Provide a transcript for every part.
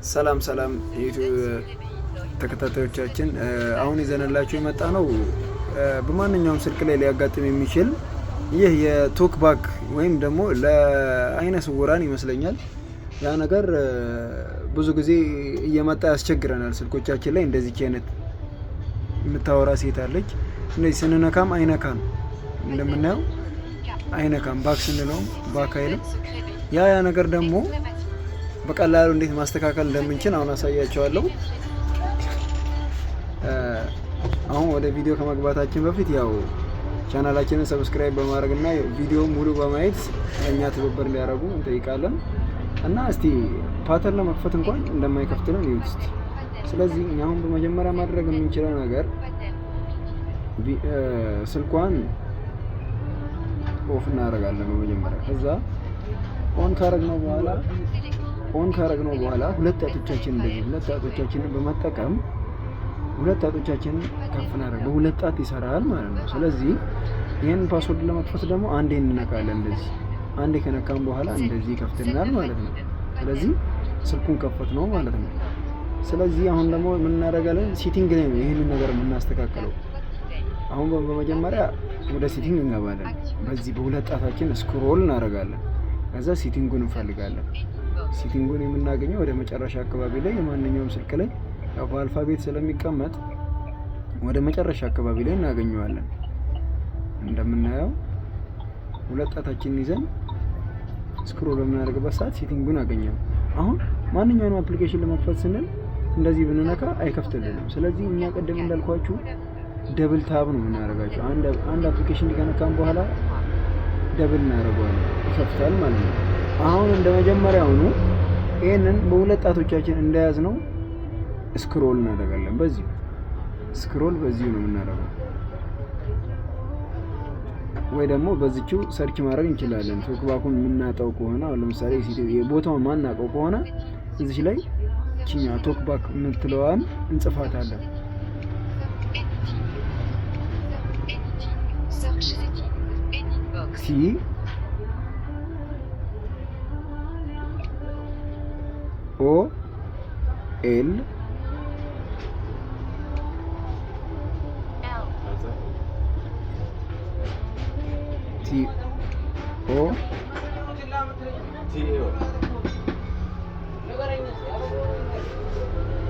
ሰላም የዩቲዩብ ተከታታዮቻችን አሁን ይዘንላችሁ የመጣ ነው በማንኛውም ስልክ ላይ ሊያጋጥም የሚችል ይህ የቶክባክ ወይም ደግሞ ለአይነ ስውራን ይመስለኛል ያ ነገር ብዙ ጊዜ እየመጣ ያስቸግረናል። ስልኮቻችን ላይ እንደዚህ አይነት የምታወራ ሴት አለች። እንደዚህ ስንነካም አይነካም፣ እንደምናየው አይነካም። ባክ ስንለው ባክ አይልም። ያ ነገር ደግሞ በቀላሉ እንዴት ማስተካከል እንደምንችል አሁን አሳያቸዋለሁ። አሁን ወደ ቪዲዮ ከመግባታችን በፊት ያው ቻናላችንን ሰብስክራይብ በማድረግና ቪዲዮ ሙሉ በማየት ለኛ ትብብር ሊያደርጉ እንጠይቃለን። እና እስቲ ፓተርን ለመክፈት እንኳን እንደማይከፍትልን ይሁት እስቲ። ስለዚህ አሁን በመጀመሪያ ማድረግ የምንችለው ነገር ስልኳን ኦፍ እናደርጋለን በመጀመሪያ። ከዛ ኦን ካረግነው በኋላ ሁለት ጣቶቻችንን በመጠቀም ሁለት ጣቶቻችንን ከፍ እናደርግ። በሁለት ጣት ይሰራል ማለት ነው። ስለዚህ ይሄን ፓስወርድ ለመክፈት ደግሞ አንዴ እንነካለን። እንደዚህ አንዴ ከነካም በኋላ እንደዚህ ይከፍትልናል ማለት ነው። ስለዚህ ስልኩን ከፈት ነው ማለት ነው። ስለዚህ አሁን ደግሞ ምን እናደርጋለን? ሲቲንግ ላይ ነው ይሄንን ነገር የምናስተካክለው። አሁን በመጀመሪያ ወደ ሲቲንግ እንገባለን። በዚህ በሁለት ጣታችን ስክሮል እናደርጋለን። ከዛ ሲቲንጉን እንፈልጋለን። ሲቲንጉን የምናገኘው ወደ መጨረሻ አካባቢ ላይ የማንኛውም ስልክ ላይ ያው በአልፋቤት ስለሚቀመጥ ወደ መጨረሻ አካባቢ ላይ እናገኘዋለን። እንደምናየው ሁለት ጣታችንን ይዘን ስክሮል በምናደርግበት ሰዓት ሲቲንጉን አገኘው። አሁን ማንኛውንም አፕሊኬሽን ለመክፈት ስንል እንደዚህ ብንነካ አይከፍትልንም። ስለዚህ እኛ ቀደም እንዳልኳችሁ ደብል ታብ ነው የምናደርጋቸው። አንድ አፕሊኬሽን ከነካም በኋላ ደብል እናደርገዋለን፣ ይከፍታል ማለት ነው። አሁን እንደ መጀመሪያውኑ ይሄንን በሁለት ጣቶቻችን እንደያዝ ነው ስክሮል እናደርጋለን። በዚህ ነው የምናደርገው። ወይ ደግሞ በዚህው ሰርች ማድረግ እንችላለን። ቶክባኩን የምናጣው ከሆነ አሁን ለምሳሌ ቦታውን ማናውቀው ከሆነ እዚህ ላይ ቺኛ ቶክባክ የምትለዋን እንጽፋታለን። ቲ ኦ ኤል ቲ ኦ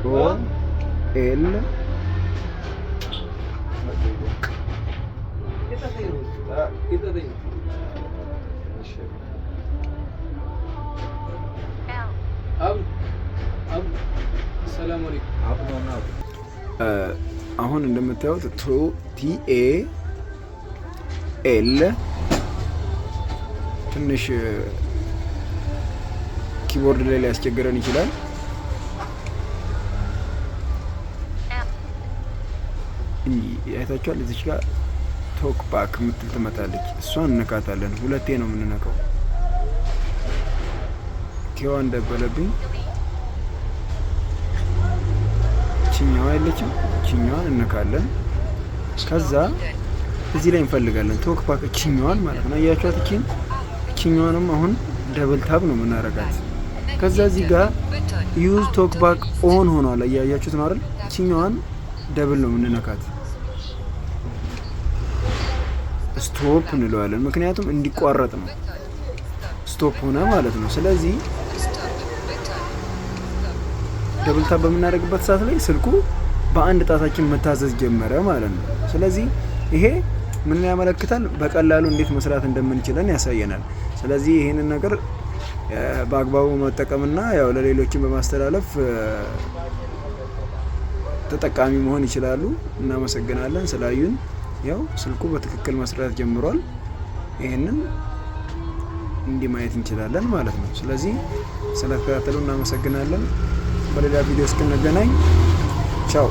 ኦ ኤል አሁን እንደምታዩት ቲኤ ኤል ትንሽ ኪቦርድ ላይ ሊያስቸግረን ይችላል። አይታችኋል። እዚች ጋር ቶክባክ የምትል ትመጣለች። እሷን እንነካታለን። ሁለቴ ነው የምንነካው። ኪዋ እንደበለብኝ ቺኛዋ የለችም። ቺኛዋን እንነካለን። ከዛ እዚህ ላይ እንፈልጋለን ቶክባክ ቺኛዋን ማለት ነው። አያችኋት? ቺኛዋንም አሁን ደብል ታብ ነው የምናረጋት። ከዛ እዚህ ጋር ዩዝ ቶክባክ ኦን ሆኗል። አያያችሁት ነው አይደል? ቺኛዋን ደብል ነው የምንነካት። ስቶፕ እንለዋለን፣ ምክንያቱም እንዲቋረጥ ነው። ስቶፕ ሆነ ማለት ነው። ስለዚህ ደብል ታብ በምናደርግበት ሰዓት ላይ ስልኩ በአንድ ጣታችን መታዘዝ ጀመረ ማለት ነው። ስለዚህ ይሄ ምን ያመለክታል? በቀላሉ እንዴት መስራት እንደምንችለን ያሳየናል። ስለዚህ ይሄንን ነገር በአግባቡ መጠቀምና ያው ለሌሎችን በማስተላለፍ ተጠቃሚ መሆን ይችላሉ። እናመሰግናለን ስላዩን። ያው ስልኩ በትክክል መስራት ጀምሯል። ይሄንን እንዲህ ማየት እንችላለን ማለት ነው። ስለዚህ ስለተከታተሉ እናመሰግናለን። በሌላ ቪዲዮ እስክንገናኝ ቻው።